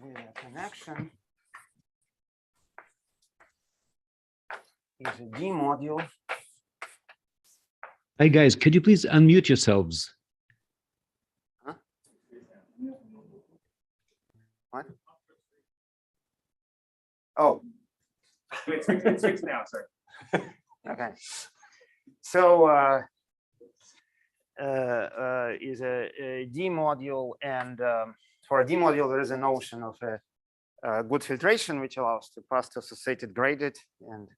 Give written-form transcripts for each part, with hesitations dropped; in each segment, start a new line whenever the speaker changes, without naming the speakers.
with a connection is a D module.
Hi guys, could you please unmute yourselves?
Huh? What? Oh.
It's fixed now, sorry.
Okay. So is a D module, and for a D module, there is a notion of a good filtration, which allows to pass to associated graded and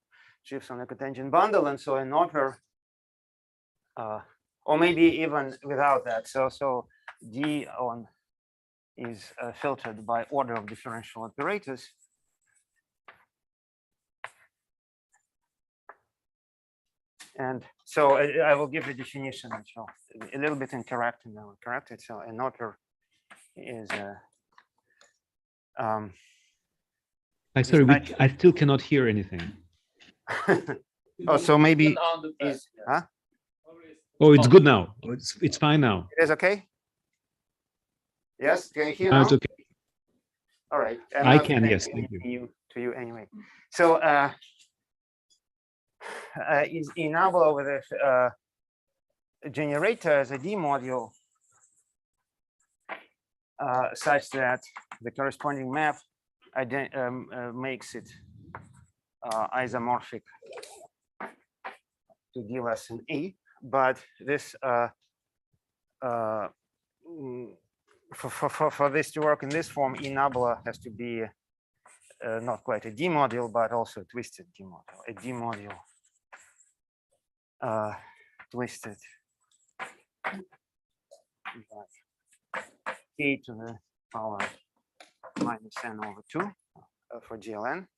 shifts on a cotangent bundle, and so an opera, or maybe even without that. So D on is filtered by order of differential operators. And so I will give the definition, which will a little bit incorrect, and I will correct it. So an opera is
I'm sorry, I still cannot hear anything.
oh, so maybe is, huh?
Oh, it's good now. It's fine now.
It is okay. Yes, can you hear
now?
Now?
It's okay.
All right.
I can, yes, thank you.
To you anyway. So is enable with a generator as a D module such that the corresponding map makes it isomorphic to D less than E. But this for this to work in this form, enabler has to be not quite a D module, but also a twisted D module. A D module twisted k to the power minus n over 2 for GLN.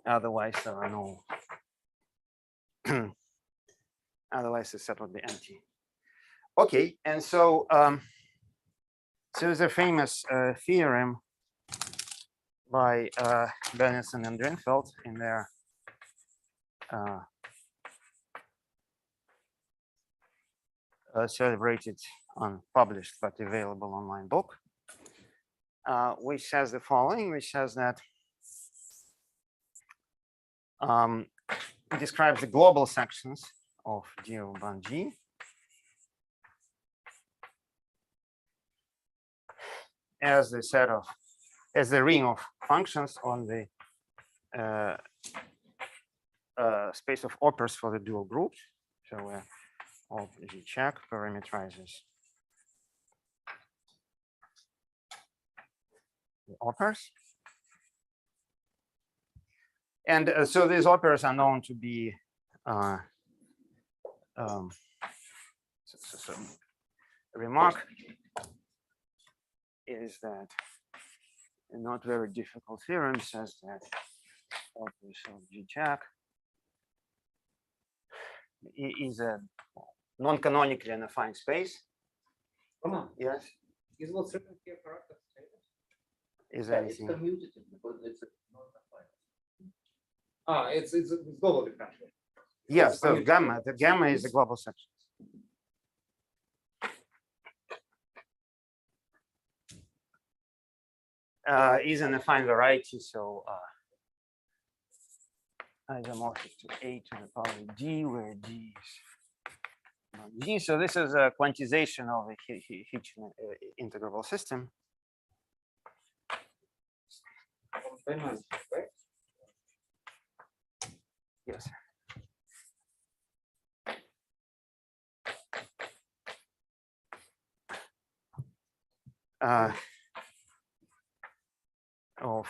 Otherwise, there are no. Otherwise, the set would be empty. Okay, and so so there's a famous theorem by Benison and Drinfeld in their celebrated, unpublished but available online book, which says the following, which says that it describes the global sections of G over band G as the set of, as the ring of functions on the space of operas for the dual group. So all G check parameterizes the operas. And so these operas are known to be so a remark is that a not very difficult theorem says that operas of G check is a non-canonically affine space. Yes.
Is what's written here correct?
Is
Yeah,
anything?
it's commutative because it's not affine. It's global differential.
Yes, so gamma. The gamma is the global section. Is an affine variety, so isomorphic to A to the power D, where D is G. So this is a quantization of a Hitchin integrable system. Yes. Of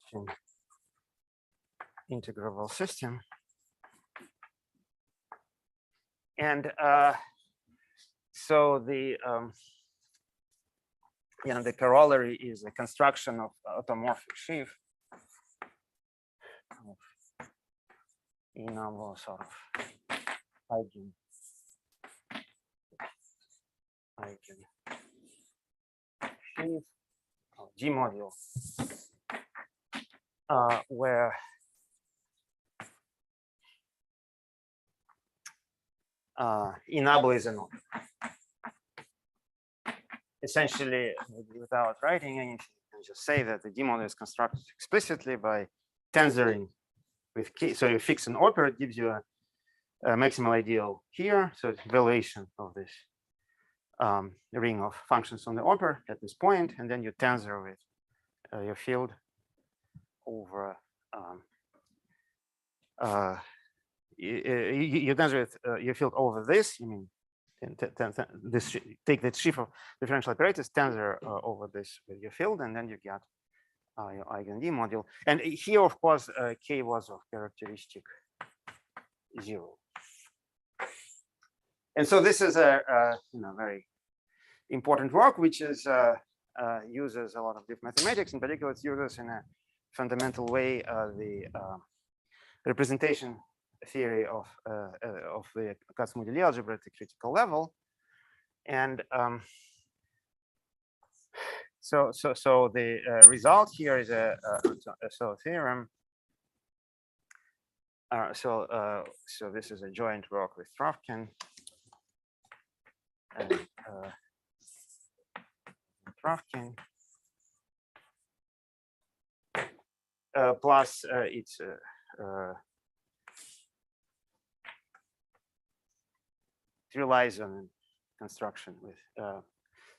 Hitchin integrable system. And so the the corollary is a construction of automorphic sheaf of enable sort of eigen sheaf of G module where enable is a node. essentially, without writing anything, you can just say that the D model is constructed explicitly by tensoring with K. So you fix an operator, it gives you a maximal ideal here. So it's evaluation of this ring of functions on the operator at this point, and then you tensor with your field over you tensor with your field over this. You mean this take the sheaf of differential operators, tensor over this with your field, and then you get your eigen D module. And here, of course, K was of characteristic 0. And so this is a very important work, which is uses a lot of deep mathematics. In particular, it uses in a fundamental way the representation theory of the Kac-Moduly algebra at the critical level. And so the result here is a theorem. So this is a joint work with Travkin and Travkin. Plus it's it relies on construction with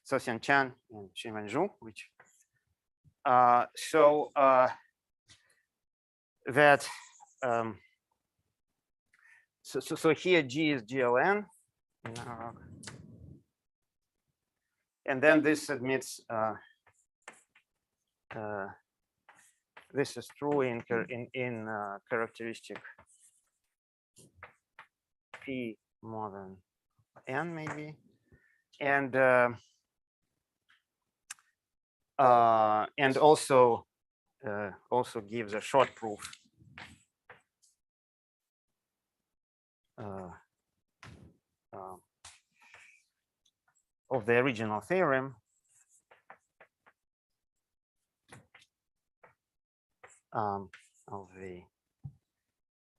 So-Hsien Chan and Xinwen Zhu, which that so here G is GLN, and then this admits this is true in characteristic P more than N maybe, and also gives a short proof of the original theorem of the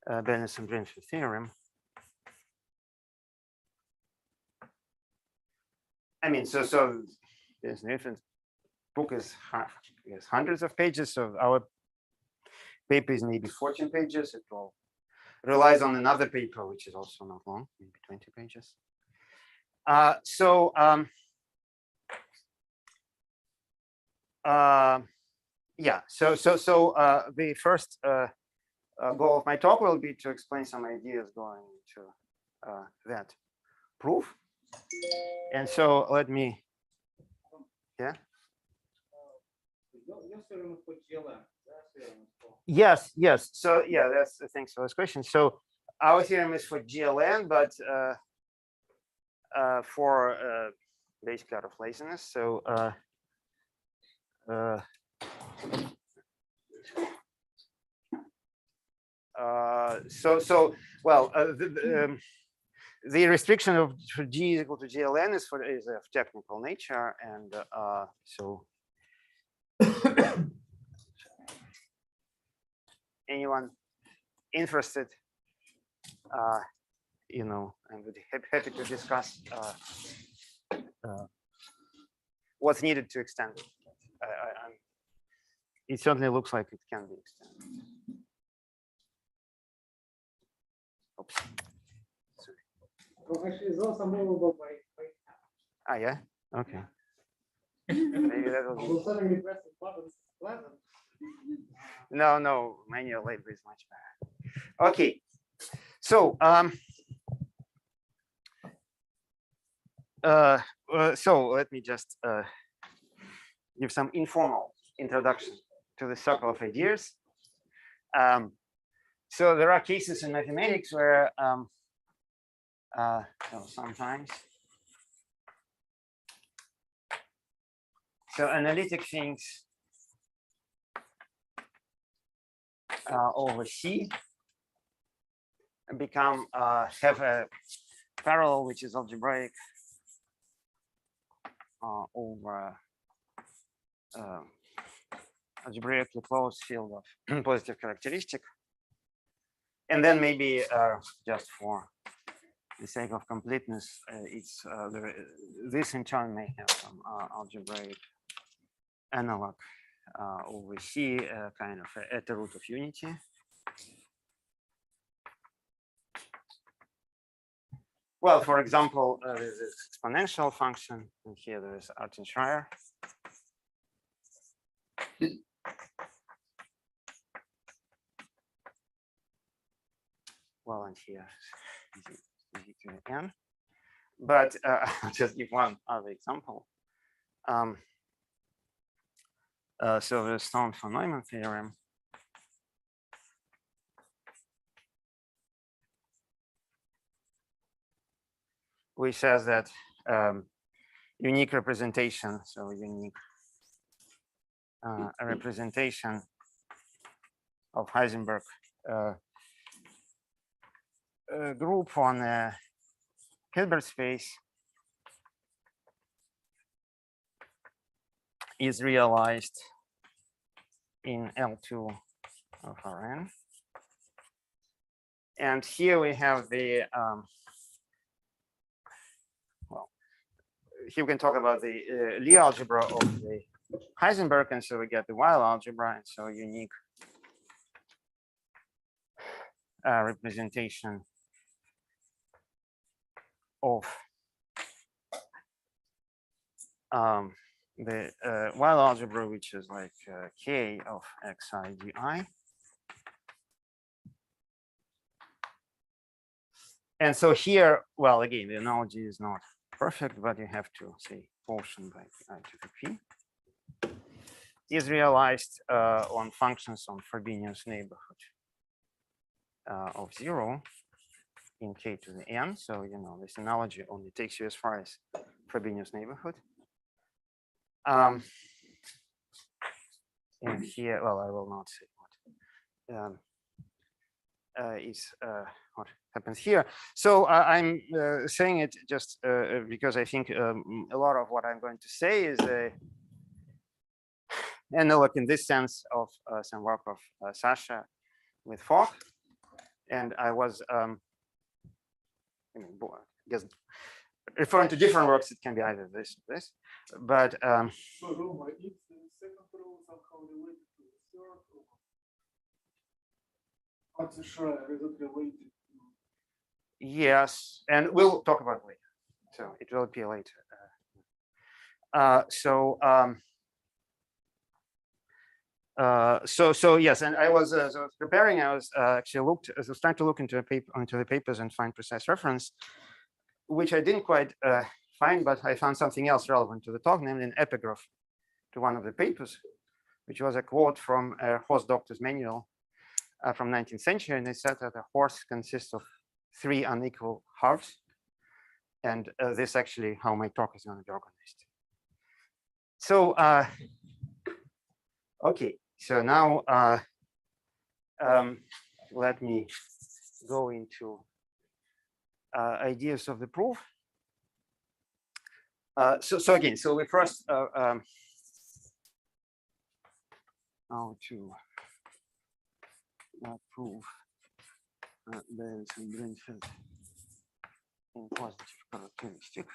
Bernoulli and Drinfeld theorem. I mean, so there's Drinfeld book is hundreds of pages. So our paper is maybe 14 pages. It will relies on another paper, which is also not long, maybe 20 pages. Yeah, so the first goal of my talk will be to explain some ideas going into that proof. And so let me, yeah. Yes. So yeah, thanks for this question. So our theorem is for GLN, but for basically out of laziness. So the restriction of G is equal to GLN is of technical nature, and so anyone interested, I would be happy to discuss what's needed to extend it. It certainly looks like it can be extended. Oops.
Well, actually, it's also movable by
Ah, yeah. Okay. Maybe that will be.
So suddenly press the button. It's pleasant.
No, manual labor is much better. Okay, so so let me just give some informal introduction to the circle of ideas. So there are cases in mathematics where sometimes so analytic things over C become have a parallel which is algebraic over algebraically closed field of positive characteristic, and then maybe just for the sake of completeness, this in turn may have some algebraic analog over C, kind of at the root of unity. Well, for example, there's this exponential function, and here there is Artin-Schreier. Well, and here is to the n. But I'll just give one other example. So the Stone von Neumann theorem. Which says that unique representation, so unique a representation of Heisenberg group on a Hilbert space is realized in L2 of Rn. And here we have the here we can talk about the Lie algebra of the Heisenberg, and so we get the Weil algebra, and so unique representation of the Weil algebra, which is like k of xi di. And so here, well, again, the analogy is not perfect, but you have to say portion by I to the p is realized on functions on Frobenius neighborhood of 0 in k to the n. So, you know, this analogy only takes you as far as Frobenius neighborhood. And here, well, I will not say what happens here. So I'm saying it just because I think a lot of what I'm going to say is analog in this sense of some work of Sasha with Fock. And I was, I guess, referring to different works, it can be either this or this, but
So Roma, if the second row somehow related to the third row, what's the Schreier? Is it related to?
yes, and we'll talk about it later. So it will appear later. So yes, and I was preparing. I was actually trying to look into the papers and find precise reference, which I didn't quite find, but I found something else relevant to the talk, namely an epigraph to one of the papers, which was a quote from a horse doctor's manual from 19th century, and it said that a horse consists of 3 unequal halves, and this actually how my talk is going to be organized. So okay, so now let me go into ideas of the proof. So again, so we first how to prove there is a brain field in positive characteristic.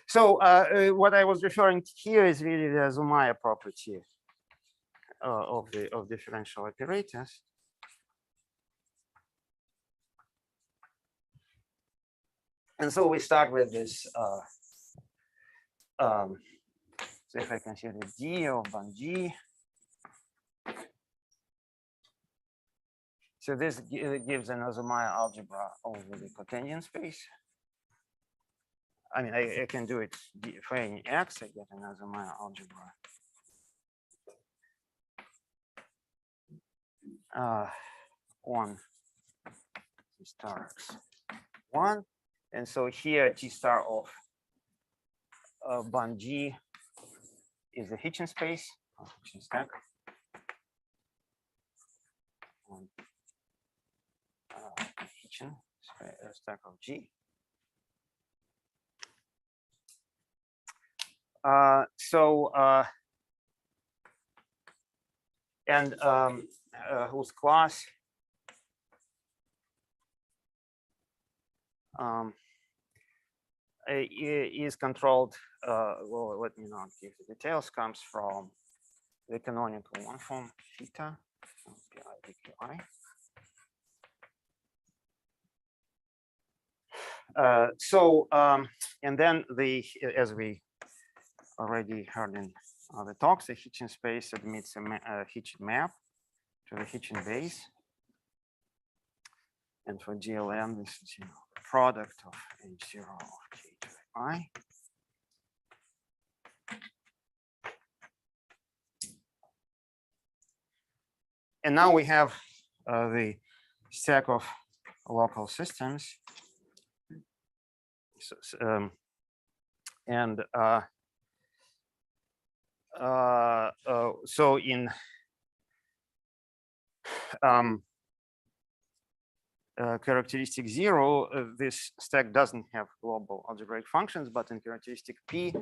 So what I was referring to here is really the Zumaya property of differential operators. And so we start with this. So if I consider D of Bun-G, so this gives an Zumaya algebra over the cotangent space. I mean, I can do it for any x. I get an Zumaya algebra. On T star x1, and so here T star of Bun-G is the Hitchin space of Hitchin stack. Hitchin stack of G. whose class is controlled, well, let me not give the details, comes from the canonical one form theta, pi dqi. And then as we already heard in other talks, the Hitchin space admits a Hitchin map to the Hitchin base. And for GLN, this is the product of H0 of k to the I. And now we have the stack of local systems. So in characteristic 0, this stack doesn't have global algebraic functions, but in characteristic P,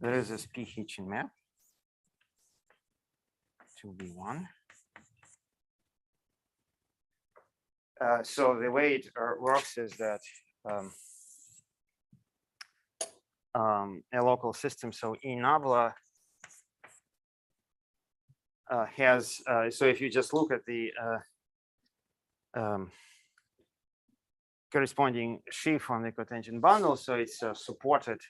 there is this P Hitchin map to B1. So the way it works is that a local system, so Inabla has, so if you just look at the corresponding sheaf on the cotangent bundle, so it's supported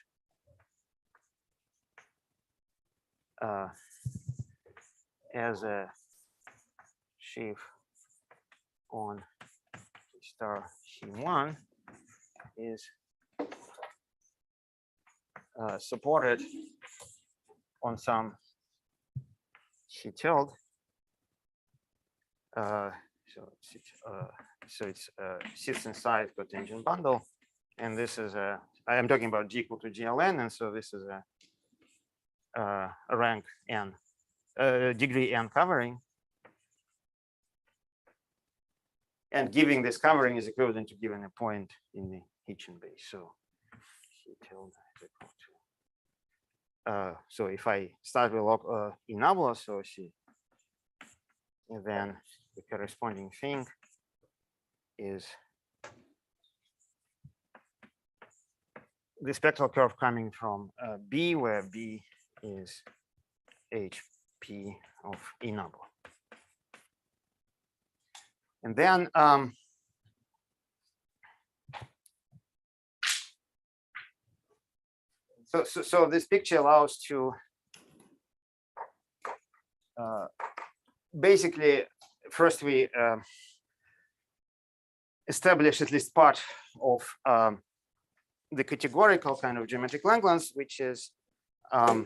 as a sheaf on star C1 is supported on some C tilde. So it sits inside cotangent bundle, and this is I am talking about G equal to GLN, and so this is a rank n, degree n covering, and giving this covering is equivalent to giving a point in the Hitchin base. So C tilde is equal to. So if I start with Inabla, so C, and then the corresponding thing is the spectral curve coming from B, where B is HP of Inabla. And then so this picture allows to basically, first we establish at least part of the categorical kind of geometric Lagrange, which is at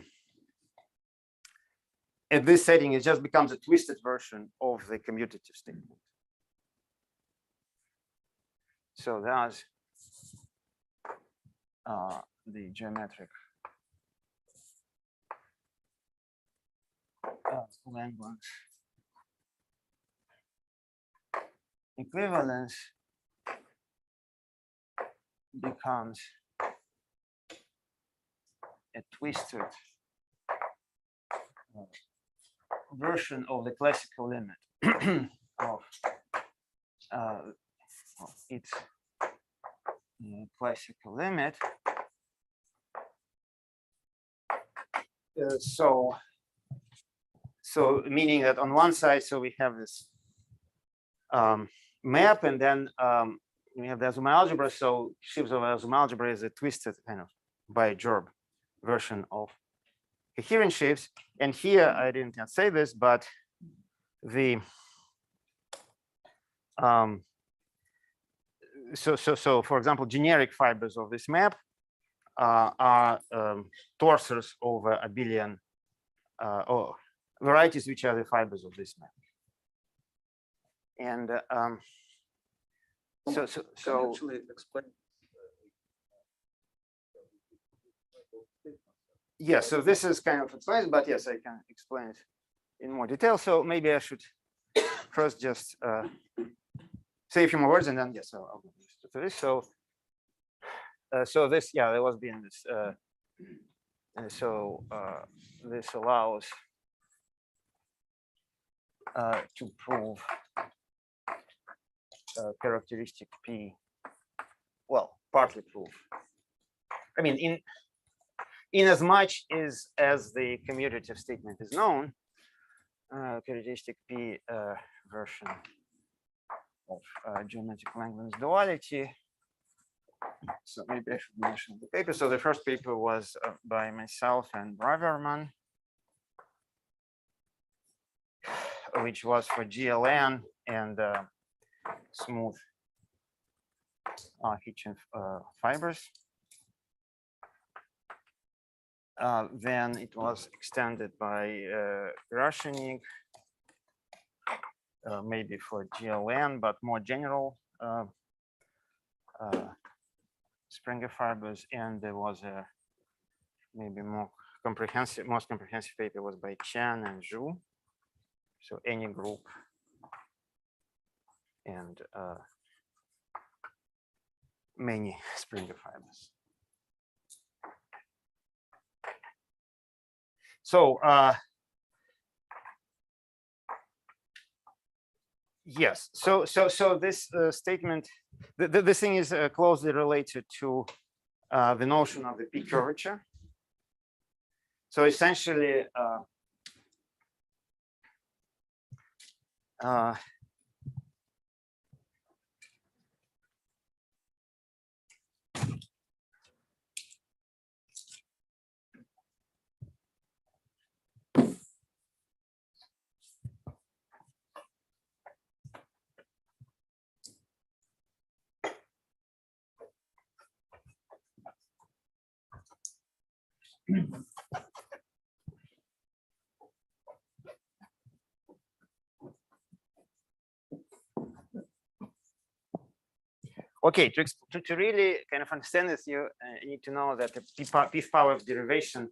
this setting, it just becomes a twisted version of the commutative statement. So that's the geometric Lagrange equivalence becomes a twisted version of the classical limit of its classical limit. So meaning that on one side, so we have this map, and then we have the Azuma algebra. So sheaves of Azuma algebra is a twisted kind of by Job version of coherent sheaves. And here I didn't yet say this, but the so for example, generic fibers of this map are torsors over abelian or varieties which are the fibers of this map. And so
actually explain.
Yes, so this is kind of explained, but yes, I can explain it in more detail. So maybe I should first just say a few more words, and then yes, I'll go to this. So this, yeah, there was being this. This allows to prove characteristic P. Well, partly prove. I mean, in as much as the commutative statement is known, characteristic P version of geometric Langlands duality. So maybe I should mention the paper. So the first paper was by myself and Braverman, which was for GLN and smooth Hitchin fibers. Then it was extended by Grashenik, maybe for GLN, but more general Springer fibers. And there was a maybe most comprehensive paper was by Chen and Zhu. So any group and many Springer fibers. So yes, so this statement, this thing is closely related to the notion of the P curvature. So essentially, okay, to really kind of understand this, you need to know that the p power of derivation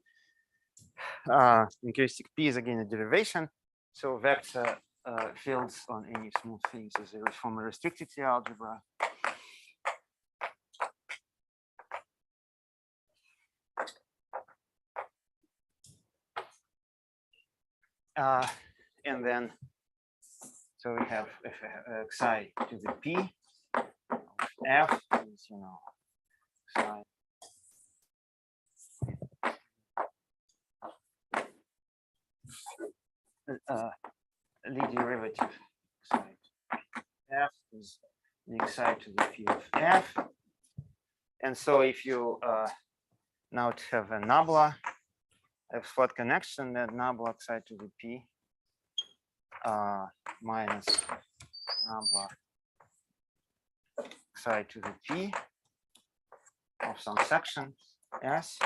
in characteristic P is again a derivation. So vector fields on any smooth things is a from a restricted algebra. And then, so we have psi to the P of F is, you know, psi. Lead derivative psi F is the psi to the P of F. And so if you now have a nabla, a flat connection, that nabla psi to the P minus nabla psi to the P of some section S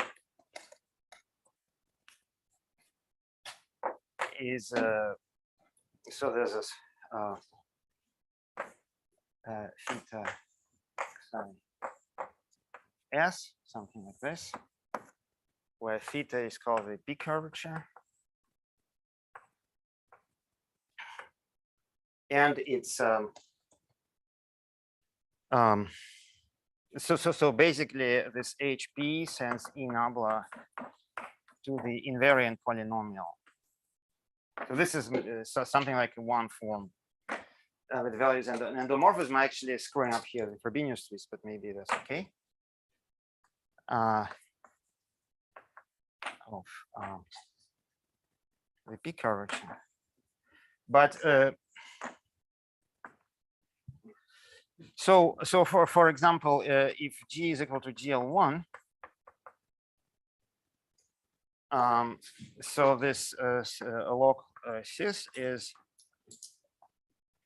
is so there's this theta psi S, something like this, where theta is called the P curvature. And it's so basically this HP sends E nabla to the invariant polynomial. So this is something like one form with values, and the endomorphism actually is screwing up here the Frobenius twist, but maybe that's okay. Of the P curvature, but so for example, if G is equal to GL1, so this log cis is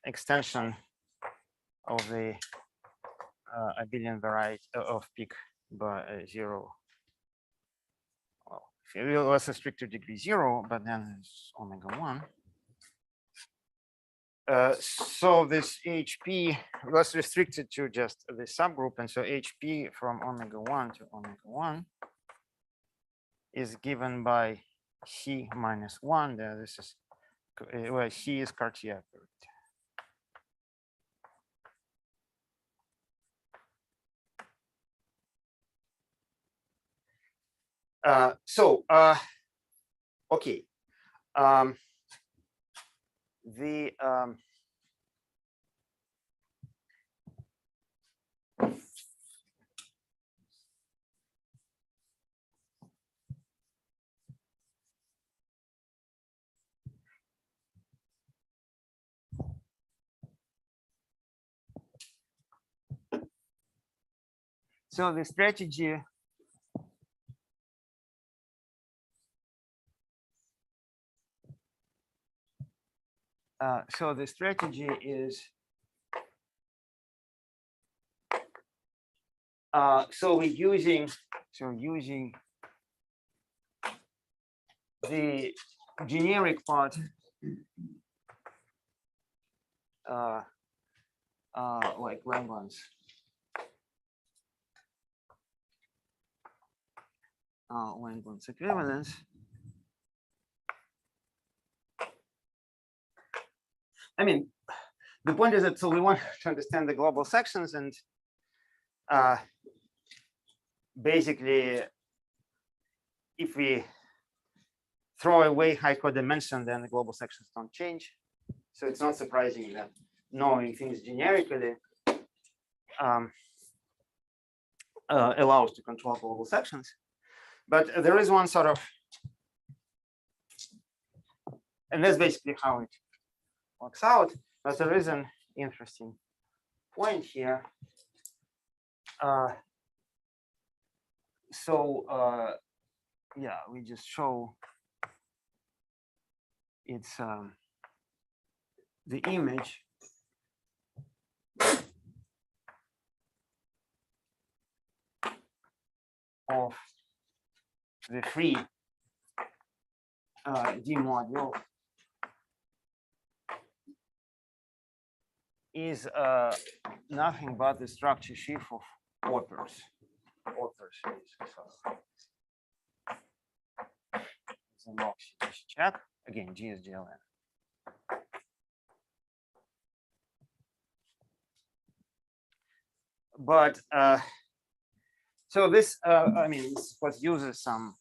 extension of the abelian variety of peak by 0. Well, let's restrict to degree 0, but then it's omega 1. So this HP was restricted to just the subgroup, and so HP from omega 1 to omega 1 is given by C minus 1. There, this is well, C is Cartier. Okay. the so the strategy is so using the generic part like Langlands equivalence. I mean, the point is that so we want to understand the global sections, and basically, if we throw away high codimension, then the global sections don't change. So it's not surprising that knowing things generically allows to control global sections. But there is one sort of, and that's basically how it works out. But there is an interesting point here. Yeah, we just show it's the image of the free D module is nothing but the structure sheaf of authors. It's a log check again, GSGLN. But so this, I mean, this was uses some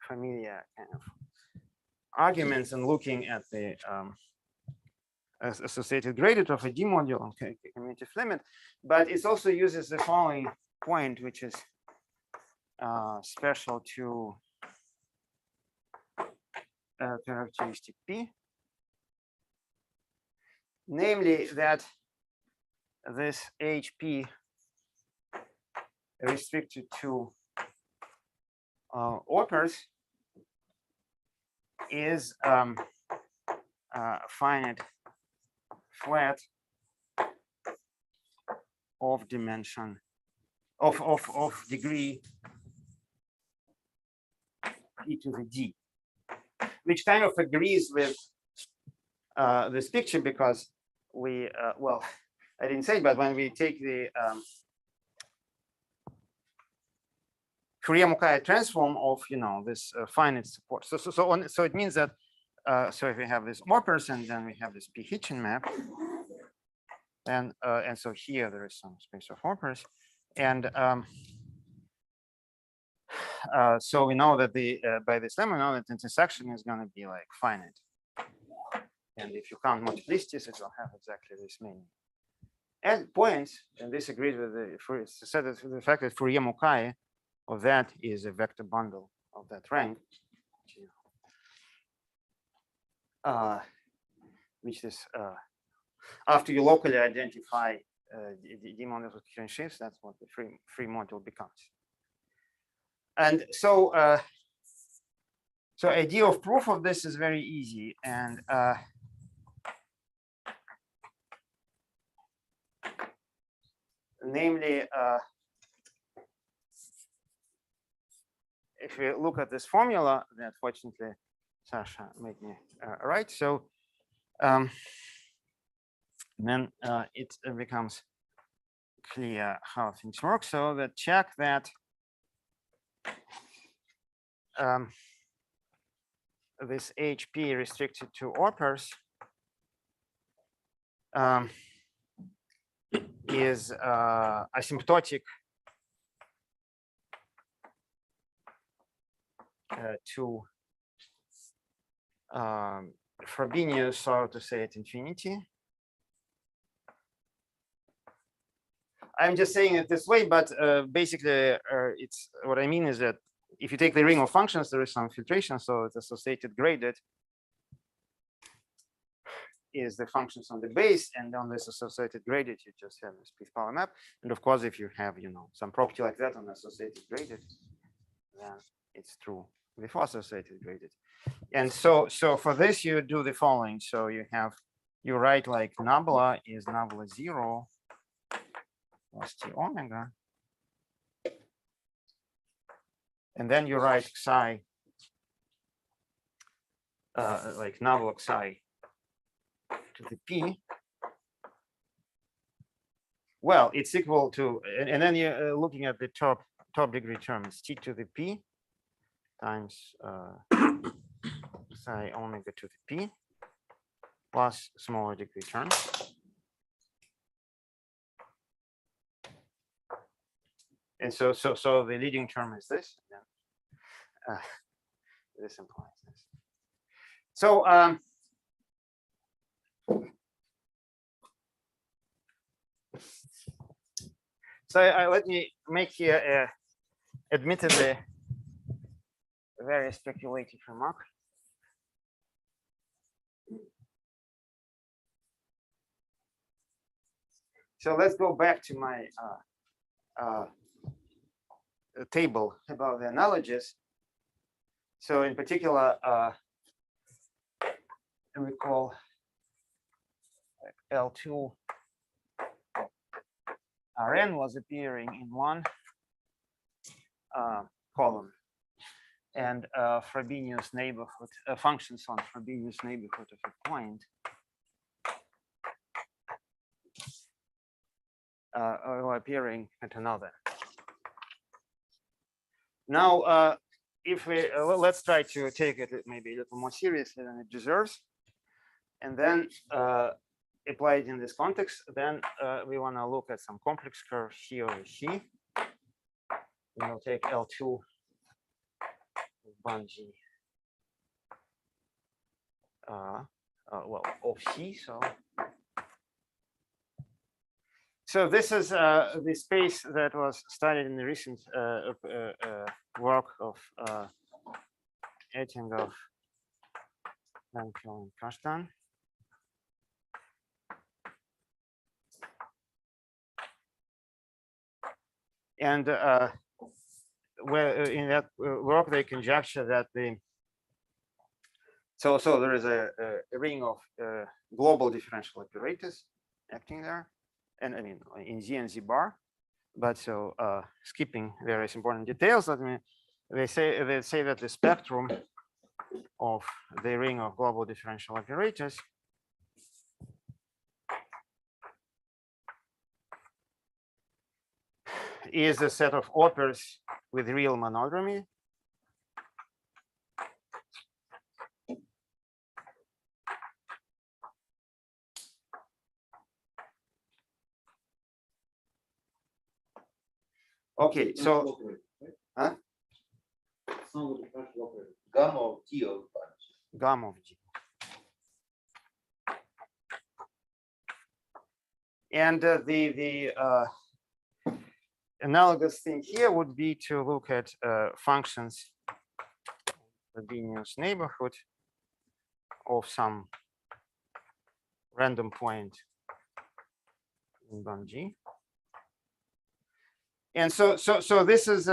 familiar kind of arguments and looking at the associated gradient of a D module on commutative limit, but it also uses the following point, which is special to characteristic P, namely that this HP restricted to authors is finite flat of dimension of degree e to the d, which kind of agrees with this picture, because we well, I didn't say, but when we take the Fourier-Mukai transform of this finite support, so it means that so if we have this Morpers and then we have this P Hitchin map, and so here there is some space of Morpers, and so we know that the by this lemma, we know that intersection is going to be like finite, and if you count multiplicities, it will have exactly this many points, and this agrees with the fact that Fourier-Mukai of that is a vector bundle of that rank, which is after you locally identify the D models with different shifts, that's what the free module becomes. And so so idea of proof of this is very easy, and namely, if we look at this formula that fortunately Sasha made me write, so then it becomes clear how things work. So that check that this HP restricted to authors is asymptotic to Frobenius, so to say, at infinity. I'm just saying it this way, but basically, it's what I mean is that if you take the ring of functions, there is some filtration, so it's associated graded is the functions on the base, and on this associated graded, you just have this P power map. And of course, if you have, you know, some property like that on associated graded, then it's true before associated graded. And so for this, you do the following. So you write like nabla is nabla 0 plus t omega. And then you write psi, like nabla psi to the p. Well, it's equal to, and then you're looking at the top degree term, it's t to the p times psi omega to the p plus smaller degree terms. And so the leading term is this. This implies this. So let me make here admittedly a very speculative remark. So let's go back to my table about the analogies. So in particular, we call L2 Rn was appearing in one column, and Frobenius neighborhood functions on Frobenius neighborhood of a point are appearing at another. Now, if we let's try to take it maybe a little more seriously than it deserves, and then apply it in this context. Then we want to look at some complex curve C over C. We'll take L2 1G well of C. So this is the space that was studied in the recent work of Ettingov, and Kashtan. And where in that work they conjecture that so there is a ring of global differential operators acting there, and I mean in Z and Z bar. But so skipping various important details, they say that the spectrum of the ring of global differential operators is a set of operators with real monodromy. Okay, so huh?
Gamma of T of
Gamma of G. And the analogous thing here would be to look at functions Frobenius neighborhood of some random point in band G. And so this is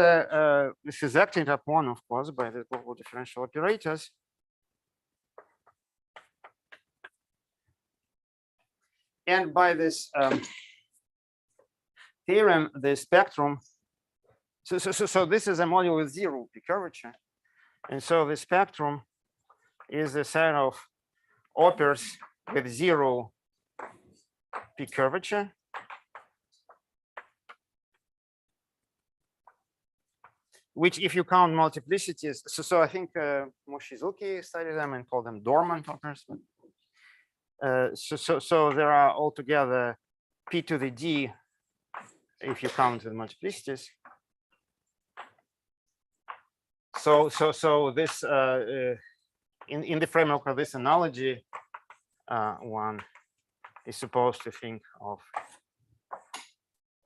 acted upon, of course, by the global differential operators. And by this theorem, the spectrum. So this is a module with zero P curvature, and so the spectrum is a set of operators with zero P curvature. Which, if you count multiplicities, so I think Moshizuki studied them and called them dormant operators. So there are altogether P to the D if you count the multiplicities. So this in the framework of this analogy, one is supposed to think of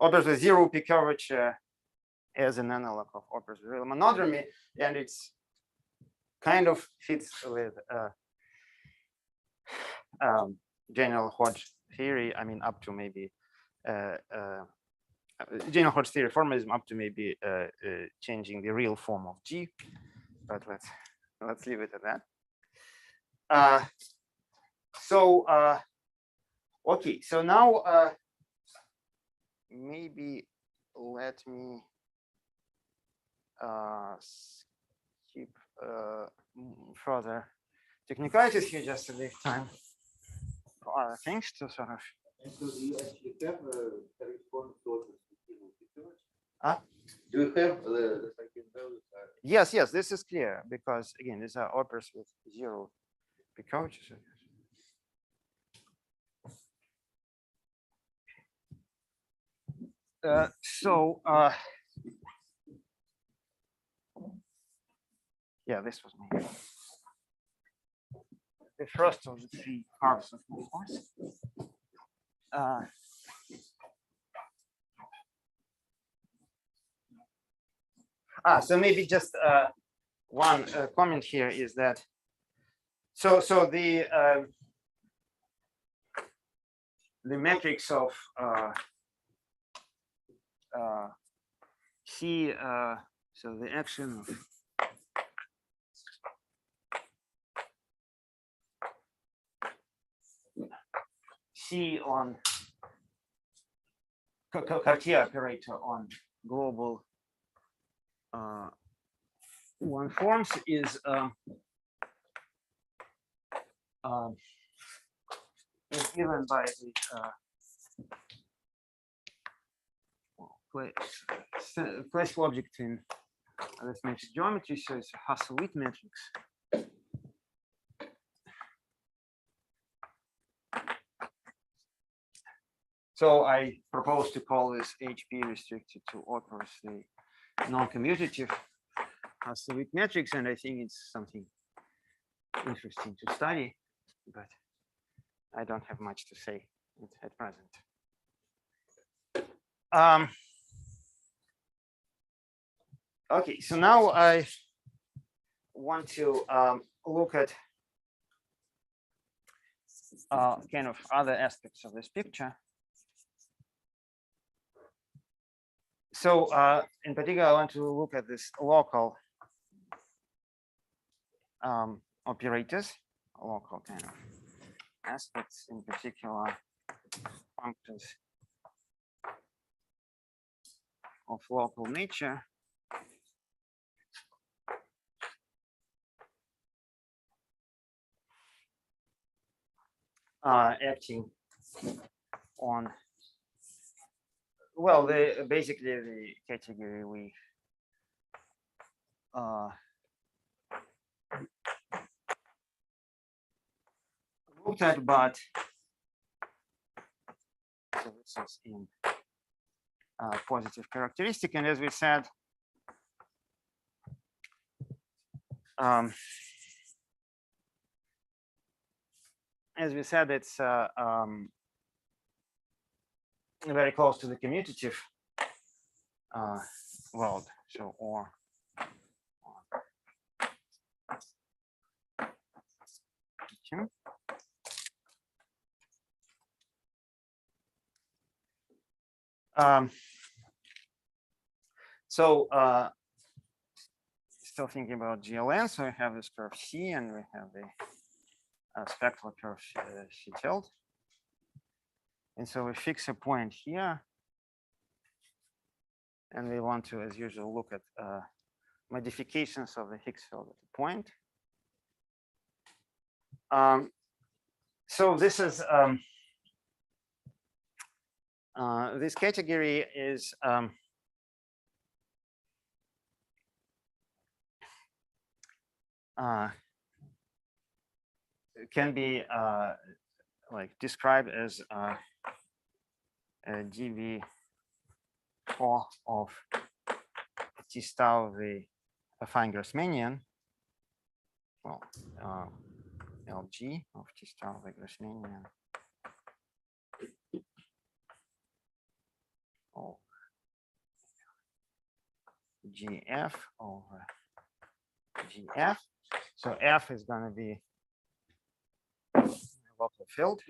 operators with zero peak curvature as an analog of operators with real monodromy, and it's kind of fits with general Hodge theory. I mean, up to maybe general Hodge theory formalism up to maybe changing the real form of G, but let's leave it at that. Okay, so now maybe let me skip further technicalities here just to leave time for other things to sort of.
And so do you actually have corresponding sources to
Huh?
Do you have the second values?
Yes, this is clear because again, these are operators with zero peak curvature. Yeah, this was me. The first of the three curves of my course. So maybe just one comment here is that the metrics of C, so the action of C on Cartier operator on global one forms is given by the classical object in this matrix geometry, so it's a Hasselwit matrix. So I propose to call this HP restricted to operators the non-commutative Hasselwit matrix, and I think it's something interesting to study, but I don't have much to say at present. Okay, so now I want to look at kind of other aspects of this picture. So in particular, I want to look at this local operators, local kind of aspects, in particular functions of local nature. Acting on, well, basically the category we looked at, but so this is in positive characteristic, and as we said, it's very close to the commutative world. So or Hitchin. Still thinking about GLN. So we have this curve C, and we have the spectral curve C tilde. And so we fix a point here. And we want to, as usual, look at modifications of the Higgs field at the point. So this is this category is can be like described as a dv4 of T star of the affine Grassmannian. well, LG of T star vigorous median of GF over GF. So F is going to be local field.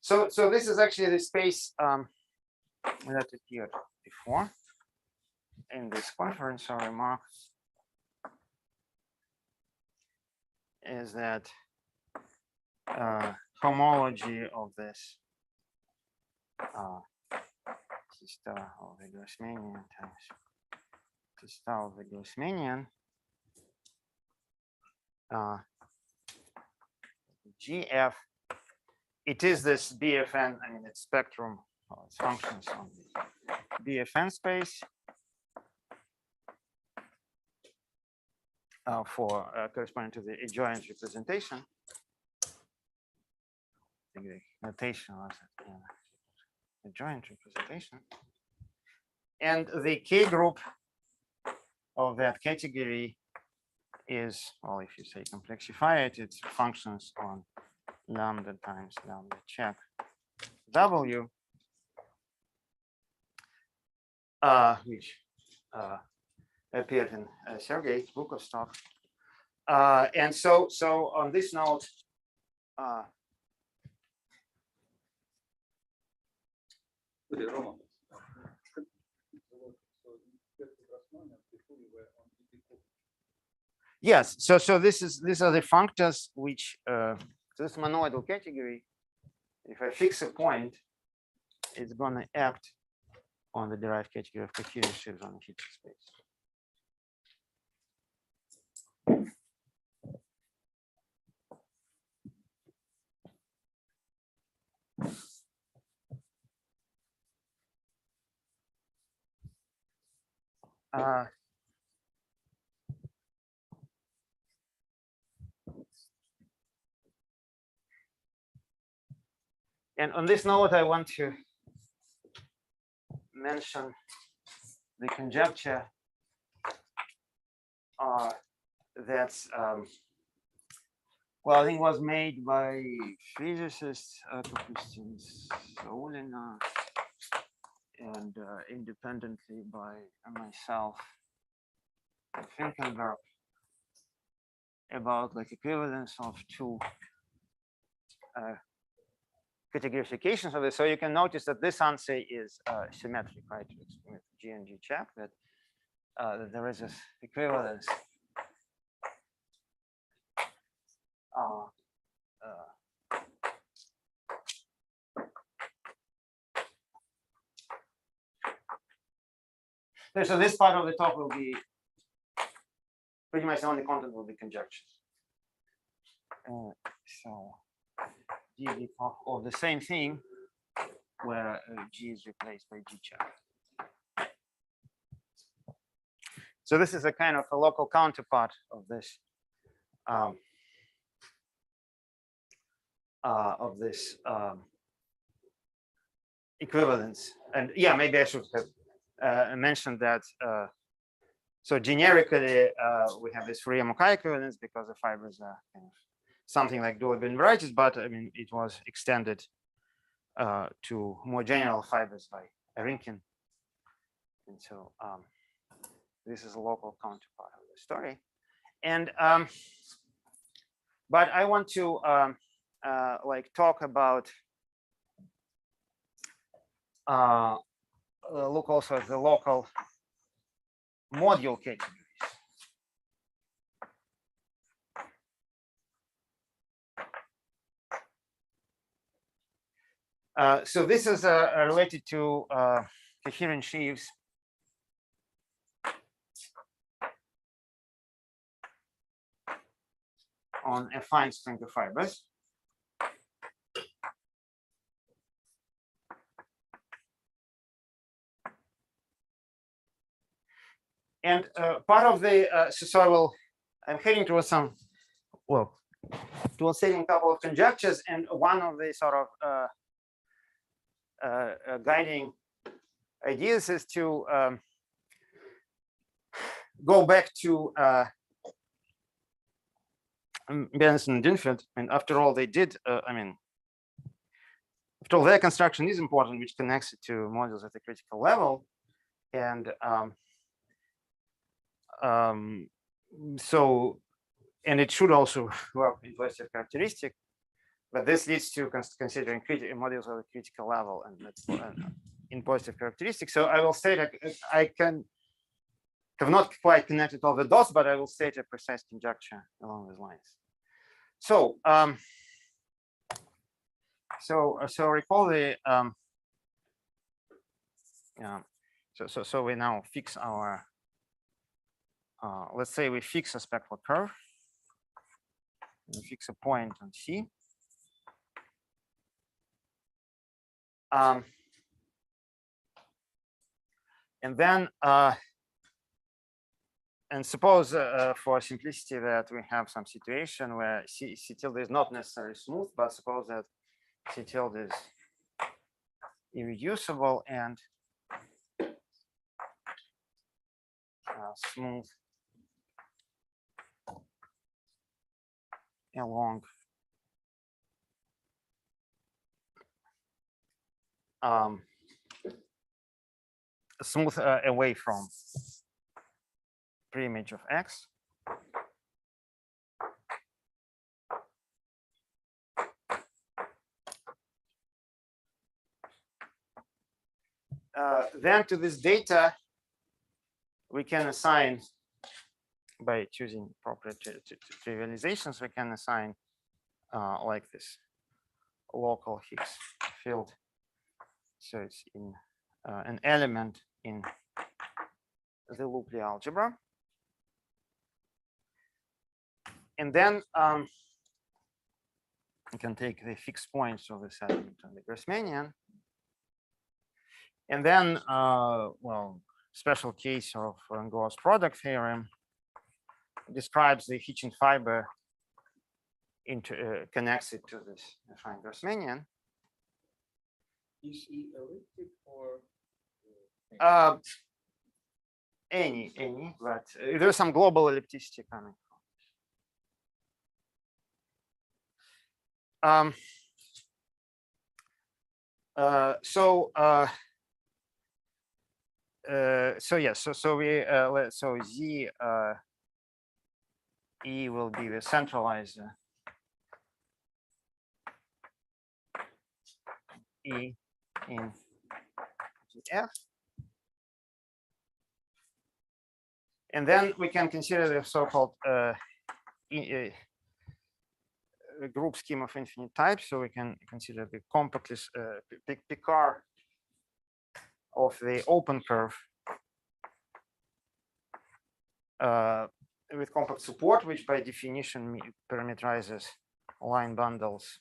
So this is actually the space that appeared before in this conference. Our remark is that homology of this T star of the Gaussian times T star of the Gaussian GF. It is this BFN, I mean, it's spectrum, its functions on the BFN space for corresponding to the adjoint representation. I think the notation was adjoint representation. And the K group of that category is, well, if you say complexify it, it's functions on lambda times lambda check W, which appeared in Sergei Bukov's talk. And so on this note, yes, so these are the functors which this monoidal category, if I fix a point, it's going to act on the derived category of coherent sheaves on the Hitchin space. And on this note, I want to mention the conjecture that's, well, I think was made by physicists Christian Solina and independently by myself and Finkenberg about like equivalence of two categorifications of this. So you can notice that this answer is symmetric, right, with G and G check, that there is this equivalence so this part of the talk will be pretty much the only content will be conjectures. So G is of the same thing where G is replaced by G check. So this is a kind of a local counterpart of this equivalence. And yeah, maybe I should have mentioned that. So generically, we have this Fourier-Mukai equivalence because the fibers are kind of something like dual bin varieties, but I mean, it was extended to more general fibers by Arinkin. And so this is a local counterpart of the story. And but I want to like talk about look also at the local module categories. So this is related to coherent sheaves on a fine string of fibers. And part of the, so I'm heading towards some, well, towards stating a couple of conjectures, and one of the sort of guiding ideas is to go back to Benson and Dinfeld, and after all they did, I mean, after all, their construction is important, which connects it to modules at the critical level, and so, and it should also work in positive characteristic, but this leads to considering modules at the critical level and that's in positive characteristics. So I will state I have not quite connected all the dots, but I will state a precise conjecture along these lines. So, so recall the so we now fix our let's say we fix a spectral curve. We fix a point on C. And then and suppose for simplicity that we have some situation where C tilde is not necessarily smooth, but suppose that C tilde is irreducible and smooth along smooth away from preimage of X. Then to this data, we can assign, by choosing appropriate trivializations, we can assign like this local Higgs field. So it's in an element in the looply algebra. And then you can take the fixed points of this element on the Grassmannian. And then, well, special case of Gauss product theorem describes the Hitchin fiber into connects it to this affine Grassmannian.
Is he elliptic or?
Any, but there's some global ellipticity coming from. So yes, so we so Z E will be the centralizer E in GF. And then we can consider the so-called group scheme of infinite types. So we can consider the compactness Picard of the open curve with compact support, which by definition parameterizes line bundles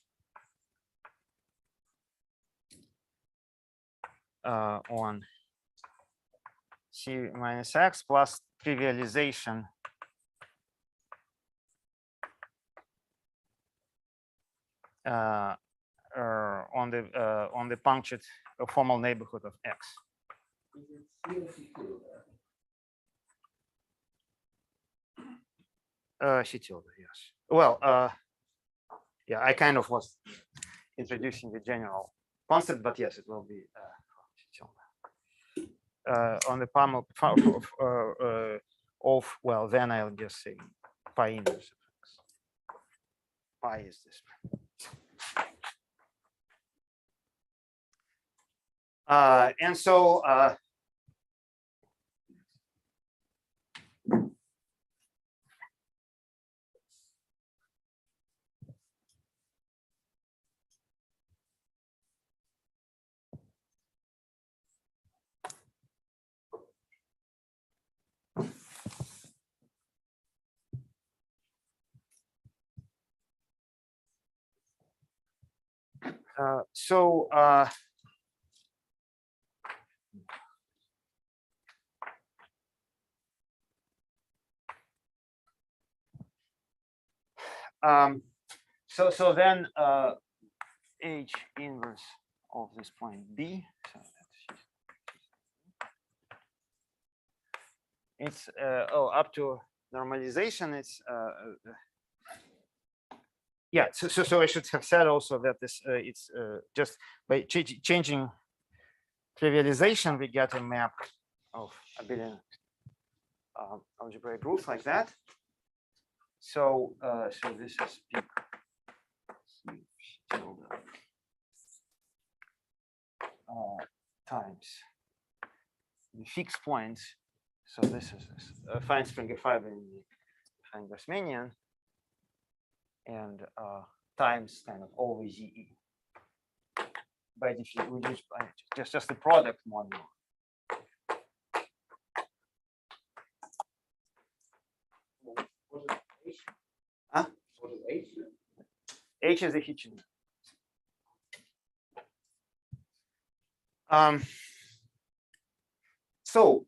on C minus X plus trivialization on the punctured formal neighborhood of X. C tilde, yes. Well, yeah, I kind of was introducing the general concept, but yes, it will be C tilde. On the palm of well, then I'll just say pi inverse of X. Pi is this. And so so then H inverse of this point B. So it's up to normalization. It's yeah. So I should have said also that this it's just by changing trivialization, we get a map of a billion algebraic groups like that. So so this is P times the fixed points. So this is fine Springer fiber in the fine Grassmannian, and times kind of over ZE. By definition, we just the product module.
What is H?
Huh?
What is H?
H is the Hitchin. So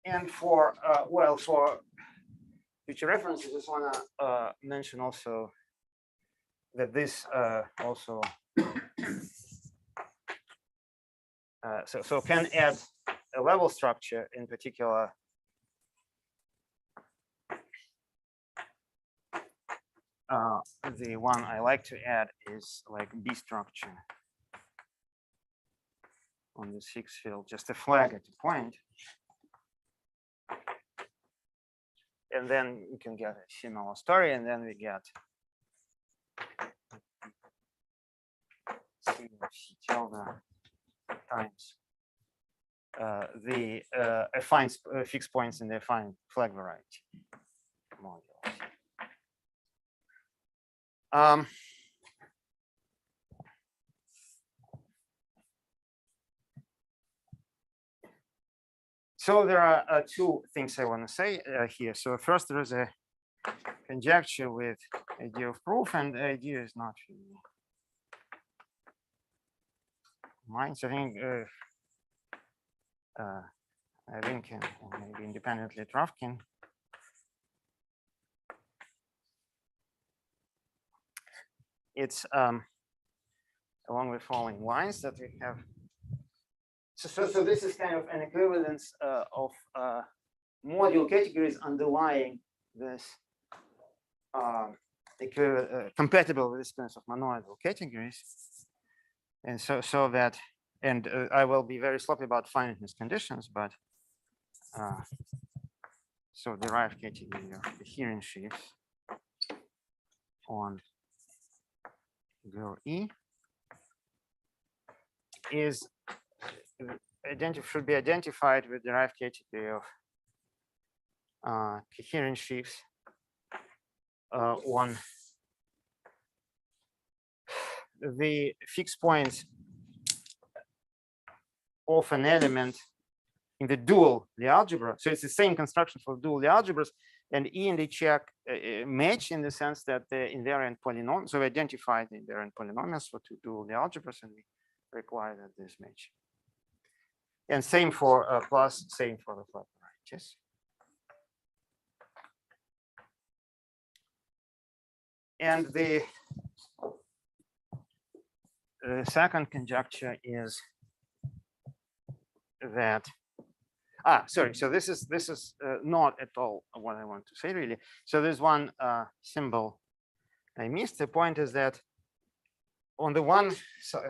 and for well, for future reference, I just want to mention also that this also so can add a level structure in particular. The one I like to add is like B structure on this Higgs field, just a flag at the point. And then we can get a similar story, and then we get C tilde times the affine fixed points in the affine flag variety module. So there are two things I want to say here. So first, there is a conjecture with idea of proof, and the idea is not really mine. So I think Rinkin or maybe independently Travkin. It's along the following lines that we have. So this is kind of an equivalence of module categories underlying this compatible with this kind of monoidal categories. And so that, and I will be very sloppy about finiteness conditions, but so derived category of coherent sheaves on GRE is should be identified with derived category of coherent sheaves on the fixed points of an element in the dual Lie algebra. So it's the same construction for dual Lie algebras, and E and H match in the sense that the invariant polynomial. So we identified the invariant polynomials for two dual Lie algebras, and we require that this match. And same for plus, same for the flat varieties. And the second conjecture is that sorry. So this is not at all what I want to say really. So there's one symbol I missed. The point is that on the one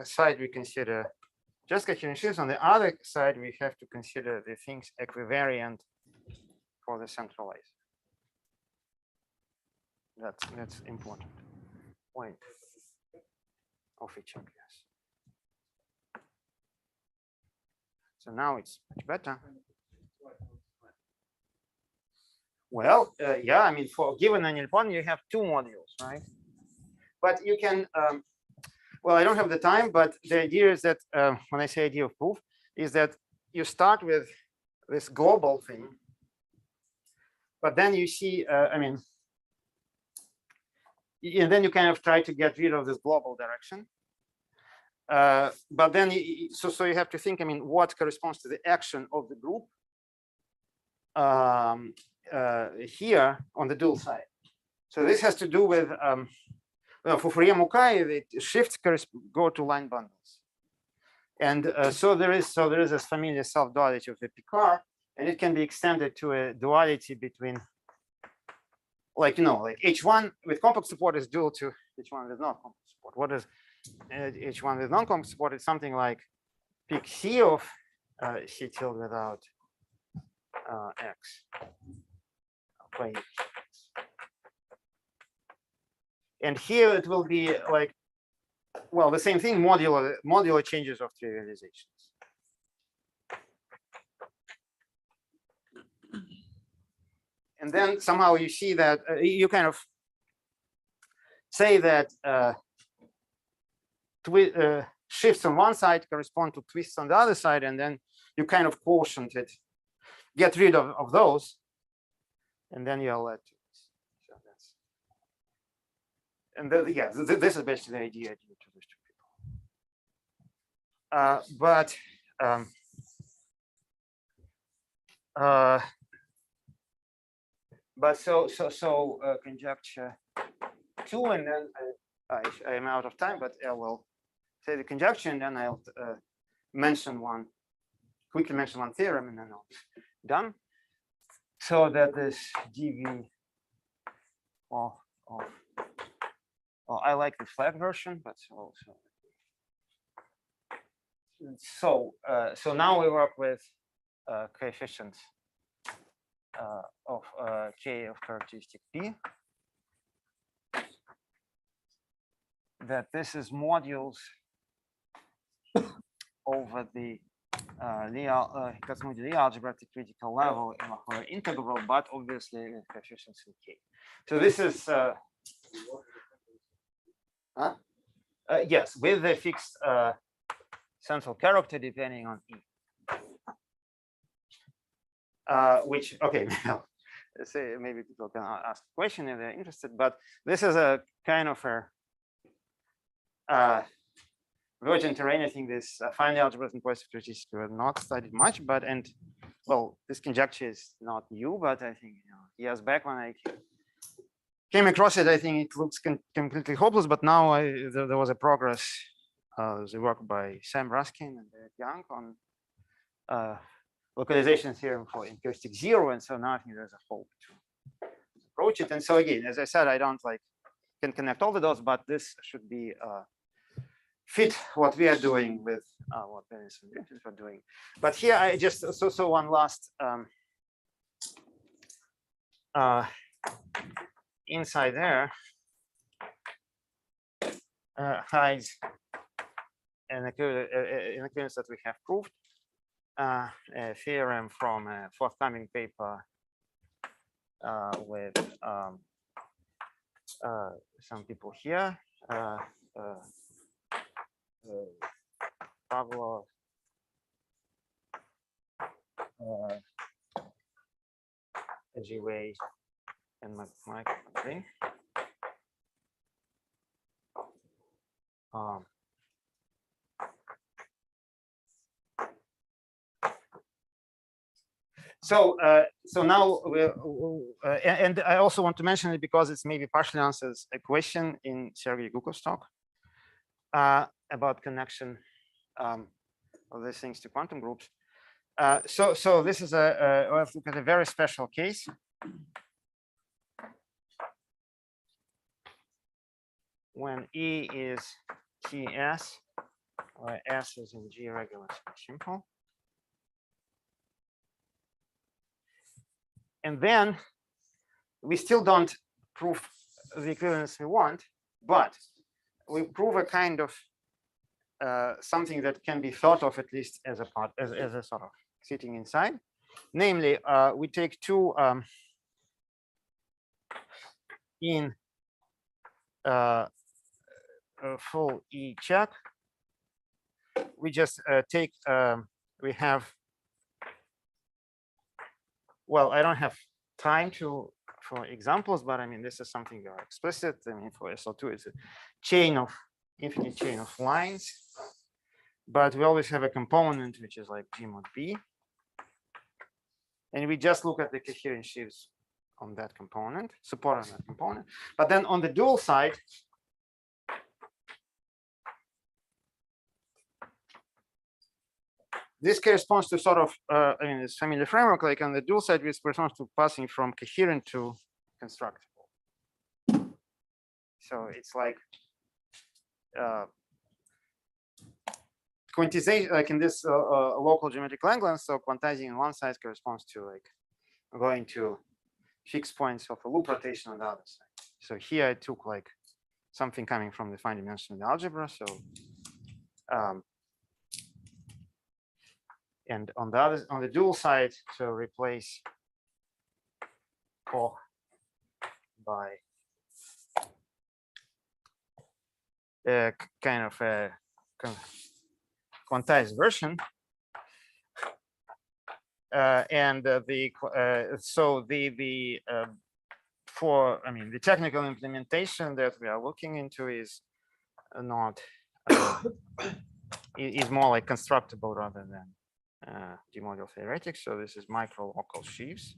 side we consider just coherent sheaves. On the other side, we have to consider the things equivariant for the centralizer. That's important point of each of yes. So now it's much better. Well, yeah, I mean, for given a nilpotent, you have two modules, right? But you can. Well, I don't have the time, but the idea is that when I say idea of proof, is that you start with this global thing, but then you see, I mean, and then you kind of try to get rid of this global direction. But then, so you have to think, I mean, what corresponds to the action of the group here on the dual side. So this has to do with well, for Fourier-Mukai, the shifts go to line bundles, and so there is this familiar self-duality of the Picard, and it can be extended to a duality between, like like H1 with complex support is dual to H1 with non-complex support. What is H1 with non-complex support? It's something like peak C of C tilde without X. Okay. And here it will be like, well, the same thing, modular changes of trivializations. And then somehow you see that you kind of say that shifts on one side correspond to twists on the other side, and then you kind of quotient it, get rid of those, and then you're led to this. So that's, and then, yeah, this is basically the idea to those two people. But so conjecture 2, and then I am out of time, but I will say the conjecture, and then I'll quickly mention one theorem, and then I'll be done. So that this dv of well, I like the flag version, but so now we work with coefficients of K of characteristic P, that this is modules over the Lie algebra at the critical level in a integral, but obviously with coefficients in K. So this is yes, with the fixed central character depending on E. Which, okay, let's say maybe people can ask a question if they're interested, but this is a kind of a virgin terrain. I think this finite algebras and positive statistics were not studied much, but well, this conjecture is not new, but I think years back when I came across it, I think it looks completely hopeless. But now there was a progress. There's a work by Sam Ruskin and Derek Young on localization theorem for acoustic 0, and so now I think there's a hope to approach it. And so again, as I said, I don't can connect all the dots, but this should be fit what we are doing with what Dennis and Vincent are doing. But here I just so one last inside there hides an equivalence that we have proved. A theorem from a forthcoming paper with some people here, Pavlov, G-Way, and Mike Green. So now, and I also want to mention it because it's maybe partially answers a question in Sergei Gukov's talk about connection of these things to quantum groups. So this is let's look at a very special case. When E is TS, where S is in G regular simple. And then we still don't prove the equivalence we want, but we prove a kind of something that can be thought of at least as a part, as a sort of sitting inside. Namely, we take two in full E check. We just take, we have, well, I don't have time for examples, but I mean, this is something very explicit. I mean, for SL2, it's a infinite chain of lines, but we always have a component which is like G mod B. And we just look at the coherent shifts on that component, support on that component. But then on the dual side, this corresponds to sort of, I mean, this familiar framework, like on the dual side, this corresponds to passing from coherent to constructible. So it's like quantization, like in this local geometric Lagrange. So quantizing on one side corresponds to like going to fixed points of a loop rotation on the other side. So here I took like something coming from the fine dimensional algebra. So and on the dual side, so replace Koch by a kind of a quantized version. For the technical implementation that we are looking into is not is more like constructible rather than D-module theoretic. So this is micro local sheaves.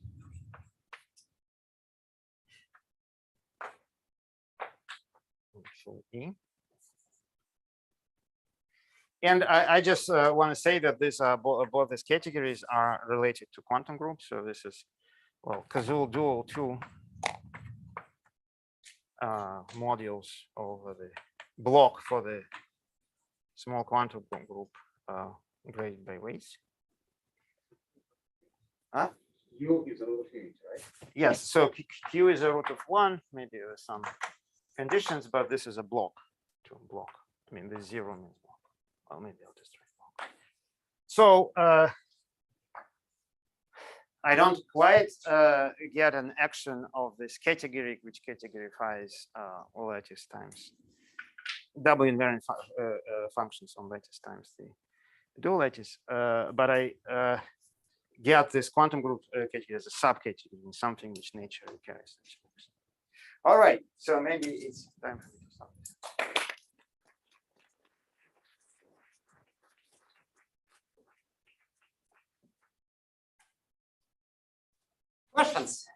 And I just want to say that both these categories are related to quantum groups. So this is, well, Kazoo dual 2 modules over the block for the small quantum group graded by weights. Huh?
U is a root of unity, right?
Yes, so Q is a root of 1, maybe there's some conditions, but this is a block to a block. I mean, this 0 means block. Well, maybe I'll just write block. So I don't quite get an action of this category, which categorifies lattice times double invariant functions on lattice times the dual lattice. But I get this quantum group category as a subcategory in something which nature carries. All right, so maybe it's time for me to stop. Questions?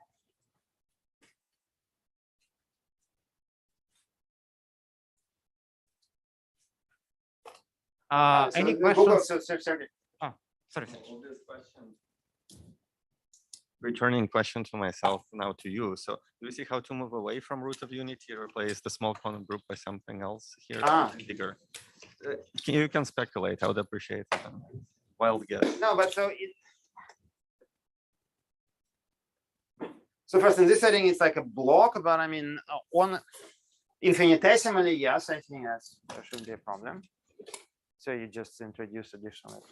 Any questions?
Sorry.
Sorry.
This question. Returning question to myself now to you. So do you see how to move away from root of unity, replace the small quantum group by something else here? Bigger. You can speculate. I would appreciate it. Wild guess.
No, but so first in this setting, it's like a block, but I mean, on infinitesimally, yes, I think that shouldn't be a problem. So you just introduce additional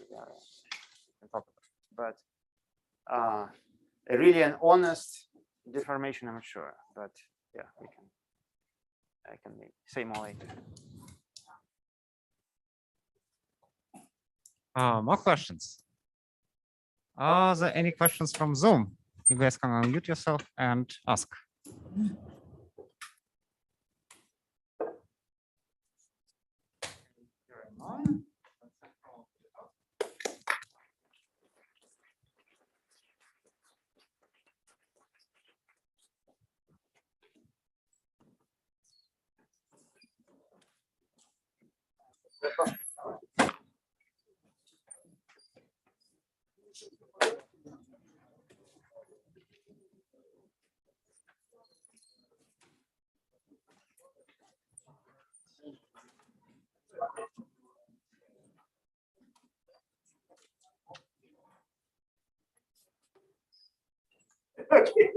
but really an honest deformation, I'm not sure, but yeah, I can say more later.
More questions? Are there any questions from Zoom? You guys can unmute yourself and ask.
Okay.